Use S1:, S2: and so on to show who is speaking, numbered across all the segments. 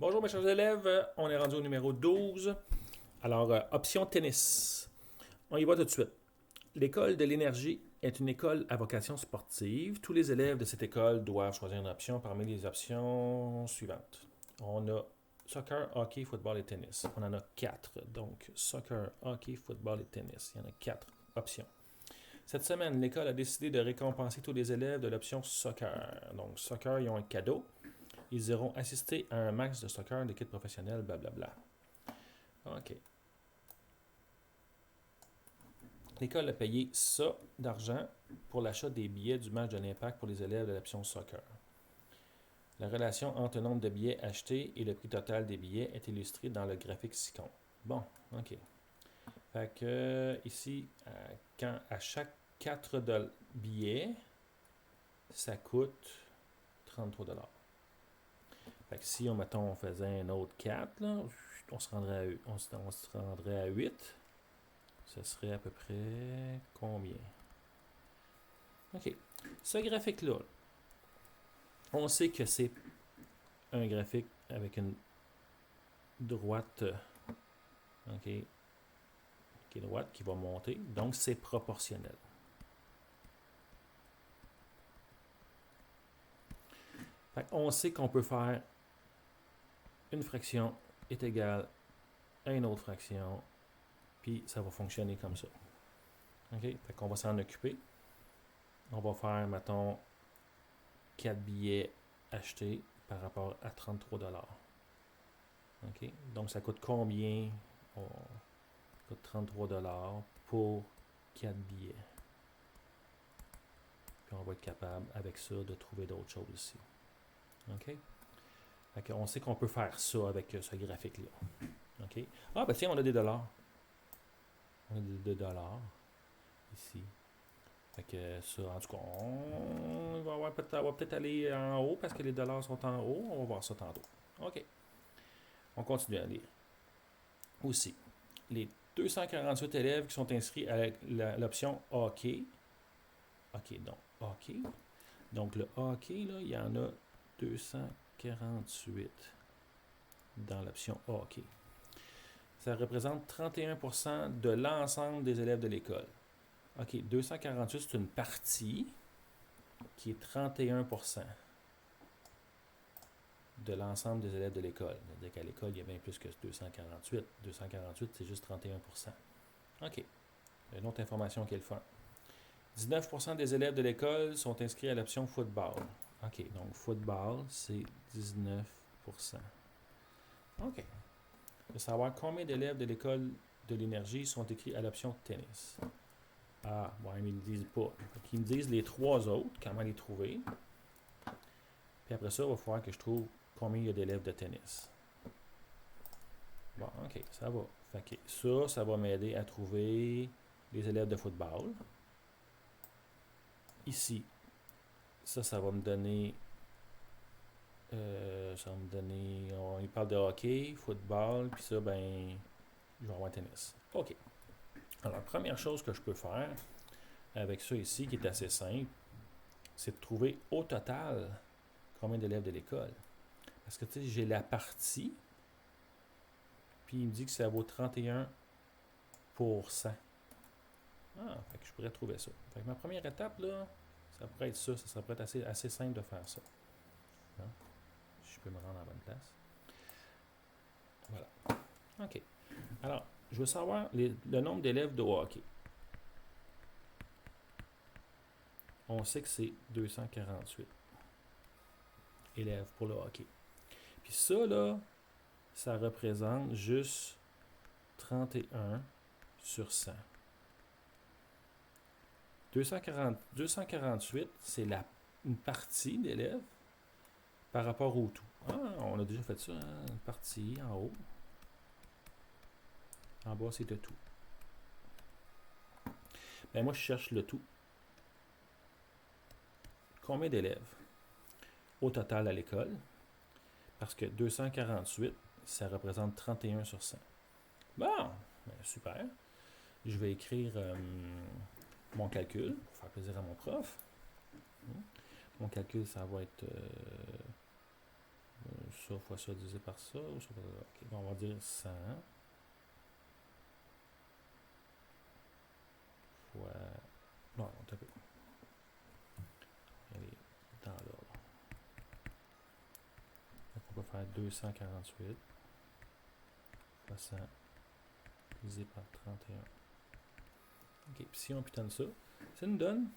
S1: Bonjour mes chers élèves, on est rendu au numéro 12. Alors, option tennis. On y va tout de suite. L'école de l'énergie est une école à vocation sportive. Tous les élèves de cette école doivent choisir une option parmi les options suivantes. On a soccer, hockey, football et tennis. On en a quatre. Donc, soccer, hockey, football et tennis. Il y en a quatre options. Cette semaine, l'école a décidé de récompenser tous les élèves de l'option soccer. Donc, soccer, ils ont un cadeau. Ils iront assister à un match de soccer d'équipe professionnelle, blablabla. OK. L'école a payé ça d'argent pour l'achat des billets du match de l'Impact pour les élèves de l'option soccer. La relation entre le nombre de billets achetés et le prix total des billets est illustrée dans le graphique ci-contre. Bon, OK. Fait que ici, à chaque 4 billets, ça coûte 33 $. Fait que si, mettons, on faisait un autre 4, là, on se rendrait à 8. Ce serait à peu près combien? OK. Ce graphique-là, on sait que c'est un graphique avec une droite, OK, qui est droite, qui va monter. Donc, c'est proportionnel. Fait on sait qu'on peut faire une fraction est égale à une autre fraction, puis ça va fonctionner comme ça. OK? Fait qu'on va s'en occuper. On va faire, mettons, 4 billets achetés par rapport à 33 $. OK? Donc, ça coûte combien? Ça coûte 33 $ pour 4 billets. Puis on va être capable, avec ça, de trouver d'autres choses ici. OK? Fait on sait qu'on peut faire ça avec ce graphique-là. OK? Ah, ben tiens, on a des dollars. On a des dollars ici. Fait que ça, en tout cas, on va peut-être aller en haut parce que les dollars sont en haut. On va voir ça tantôt. OK. On continue à lire. Aussi, les 248 élèves qui sont inscrits à l'option hockey. OK, donc hockey. Donc le hockey, là, il y en a 248 dans l'option hockey. Ça représente 31% de l'ensemble des élèves de l'école. OK, 248, c'est une partie qui est 31% de l'ensemble des élèves de l'école. C'est-à-dire qu'à l'école, il y a bien plus que 248. 248, c'est juste 31%. OK. Une autre information qui est le fun. 19% des élèves de l'école sont inscrits à l'option football. OK, donc football, c'est 19%. OK. Je veux savoir combien d'élèves de l'école de l'énergie sont inscrits à l'option tennis. Ah, ouais, mais ils ne disent pas. Ils me disent les trois autres, comment les trouver. Puis après ça, il va falloir que je trouve combien il y a d'élèves de tennis. Bon, OK, ça va. Fait que ça va m'aider à trouver les élèves de football. Ici, ça va me donner. Il parle de hockey, football, puis ça, ben, je vais avoir tennis. OK. Alors, première chose que je peux faire avec ça ici, qui est assez simple, c'est de trouver au total combien d'élèves de l'école. Parce que, tu sais, j'ai la partie, puis il me dit que ça vaut 31%. Ah, fait que je pourrais trouver ça. Fait que ma première étape, là, ça pourrait être ça. Ça pourrait être assez simple de faire ça. Hein? Je peux me rendre à la bonne place. Voilà. OK. Alors, je veux savoir le nombre d'élèves de hockey. On sait que c'est 248 élèves pour le hockey. Puis ça, là, ça représente juste 31 sur 100. 248, c'est une partie d'élèves par rapport au tout. Ah, on a déjà fait ça, hein? Une partie en haut. En bas, c'est le tout. Ben moi, je cherche le tout. Combien d'élèves au total à l'école? Parce que 248, ça représente 31 sur 100. Bon, ben super. Je vais écrire mon calcul pour faire plaisir à mon prof. Mon calcul, ça va être ça fois ça divisé par ça. Ou ça ok, bon, on va dire 100 fois... Non, on tape. Elle est dans l'ordre. Donc, on va faire 248 fois 100 divisé par 31. Ok, puis si on pitonne ça, ça nous donne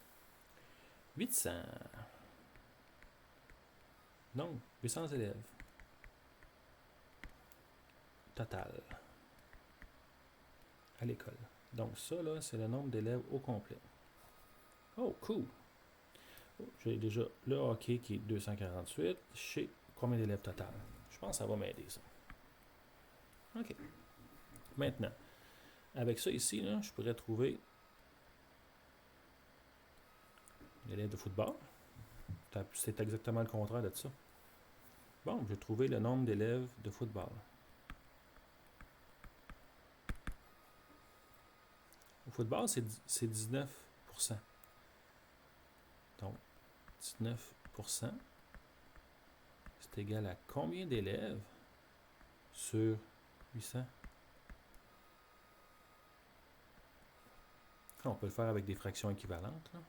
S1: 800. Donc, 800 élèves. Total. À l'école. Donc ça, là, c'est le nombre d'élèves au complet. Oh, cool. Oh, j'ai déjà le hockey qui est 248. Je sais combien d'élèves total. Je pense que ça va m'aider, ça. OK. Maintenant, avec ça ici, là, je pourrais trouver l'élève de football. C'est exactement le contraire de ça. Bon, je vais trouver le nombre d'élèves de football. Au football, c'est 19%. Donc, 19%, c'est égal à combien d'élèves sur 800? On peut le faire avec des fractions équivalentes, là.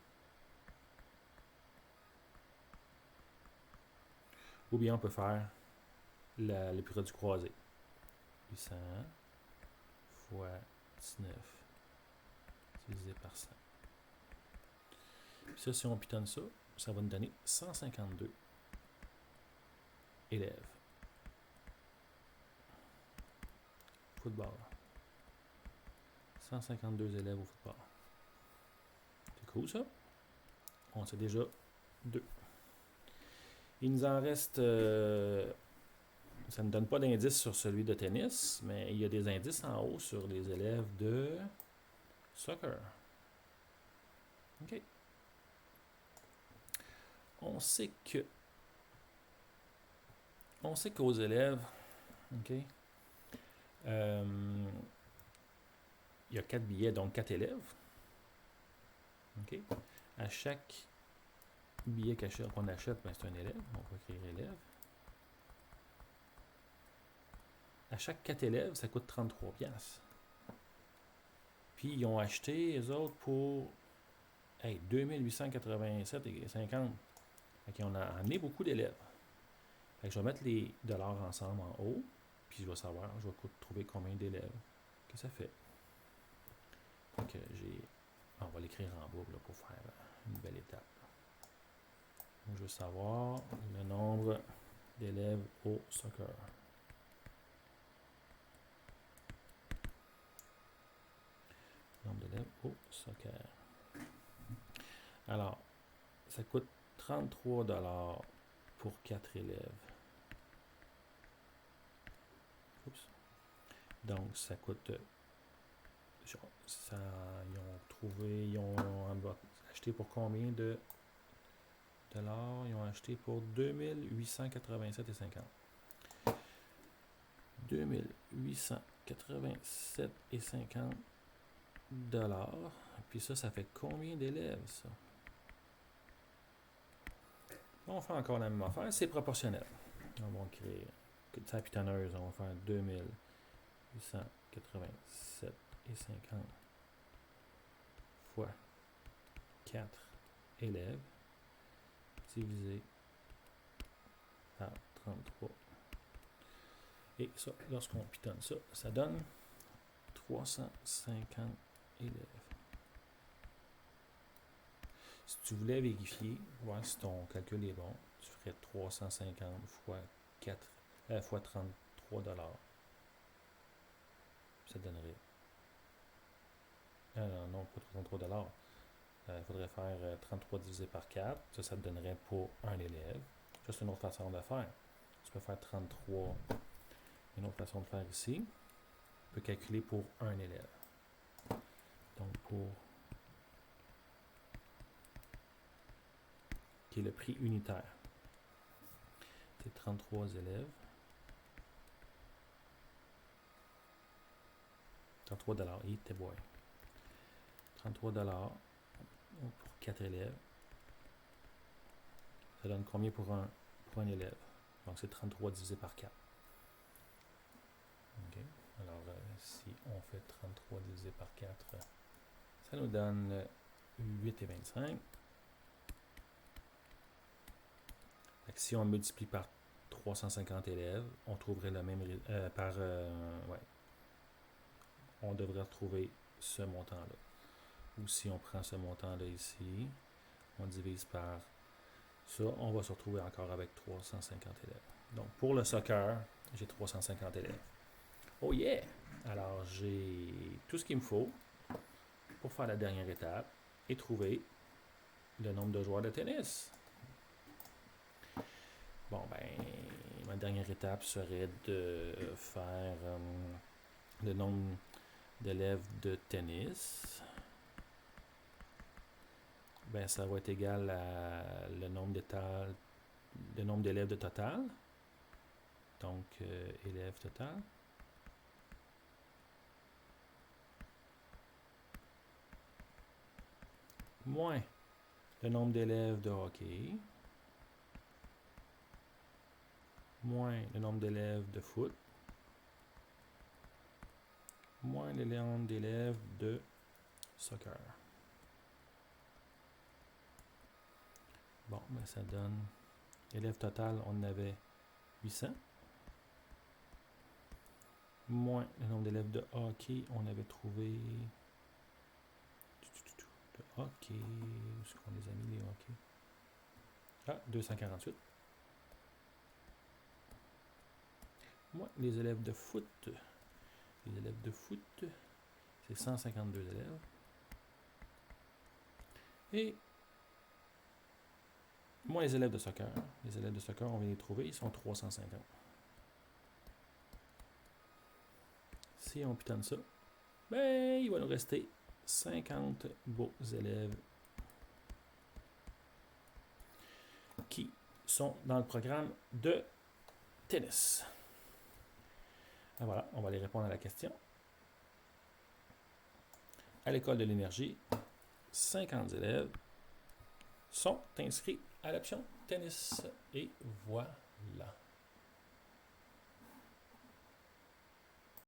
S1: Ou bien on peut faire le produit croisé. 800 fois 19 divisé par 100. Puis ça, si on pitonne ça, ça va nous donner 152 élèves. Football. 152 élèves au football. C'est cool, ça. On sait déjà 2. Il nous en reste... ça ne donne pas d'indice sur celui de tennis, mais il y a des indices en haut sur les élèves de soccer. OK. On sait qu'aux élèves, OK, il y a 4 billets, donc 4 élèves. OK. À chaque billet qu'on achète, ben c'est un élève. On va écrire élève. À chaque 4 élèves, ça coûte 33$. Puis ils ont acheté, les autres, pour 2887,50$. Fait on a amené beaucoup d'élèves. Fait que je vais mettre les dollars ensemble en haut, puis je vais savoir, je vais trouver combien d'élèves que ça fait. Donc on va l'écrire en bas là, pour faire une belle étape. Donc, je veux savoir le nombre d'élèves au soccer. Nombre d'élèves au soccer. Alors, ça coûte 33$ pour 4 élèves. Oups. Donc, ça coûte... ils ont acheté pour combien de dollars? Ils ont acheté pour 2887,50$. 2887,50$. Puis ça fait combien d'élèves, ça? On va faire encore la même affaire. C'est proportionnel. On va créer sa pitonneuse. On va faire 2887,50 fois 4 élèves divisé par 33. Et ça, lorsqu'on pitonne ça, ça donne 350 élèves. Si tu voulais vérifier, voir si ton calcul est bon, tu ferais 350 fois 4 fois 33$. Ça donnerait... non, pas 33$. Il faudrait faire 33 divisé par 4. Ça te donnerait pour un élève. Ça, c'est une autre façon de faire. Tu peux faire 33. Une autre façon de faire ici. Tu peux calculer pour un élève. Donc, pour... qui est le prix unitaire. C'est 33 élèves. 33$. Il était boy. 33$ pour 4 élèves. Ça donne combien pour un élève? Donc, c'est 33 divisé par 4. OK. Alors, si on fait 33 divisé par 4, ça nous donne 8 et 25. Si on multiplie par 350 élèves, on trouverait le même ouais. On devrait retrouver ce montant-là. Ou si on prend ce montant-là ici, on divise par ça, on va se retrouver encore avec 350 élèves. Donc, pour le soccer, j'ai 350 élèves. Oh yeah! Alors, j'ai tout ce qu'il me faut pour faire la dernière étape et trouver le nombre de joueurs de tennis. Bon, ben, ma dernière étape serait de faire le nombre d'élèves de tennis. Ben, ça va être égal à le nombre d'élèves de total. Donc, élèves total. Moins le nombre d'élèves de hockey. Moins le nombre d'élèves de foot. Moins le nombre d'élèves de soccer. Bon, ben ça donne... Élèves total, on avait 800. Moins le nombre d'élèves de hockey, on avait trouvé... De hockey... Où est-ce qu'on les a mis, les hockey? Ah, 248. Moins les élèves de foot. Les élèves de foot, c'est 152 élèves. Et moins les élèves de soccer. Les élèves de soccer, on vient les trouver, ils sont 350. Si on pitonne ça, ben, il va nous rester 50 beaux élèves qui sont dans le programme de tennis. Et voilà, on va aller répondre à la question. À l'école de l'énergie, 50 élèves sont inscrits à l'option tennis. Et voilà.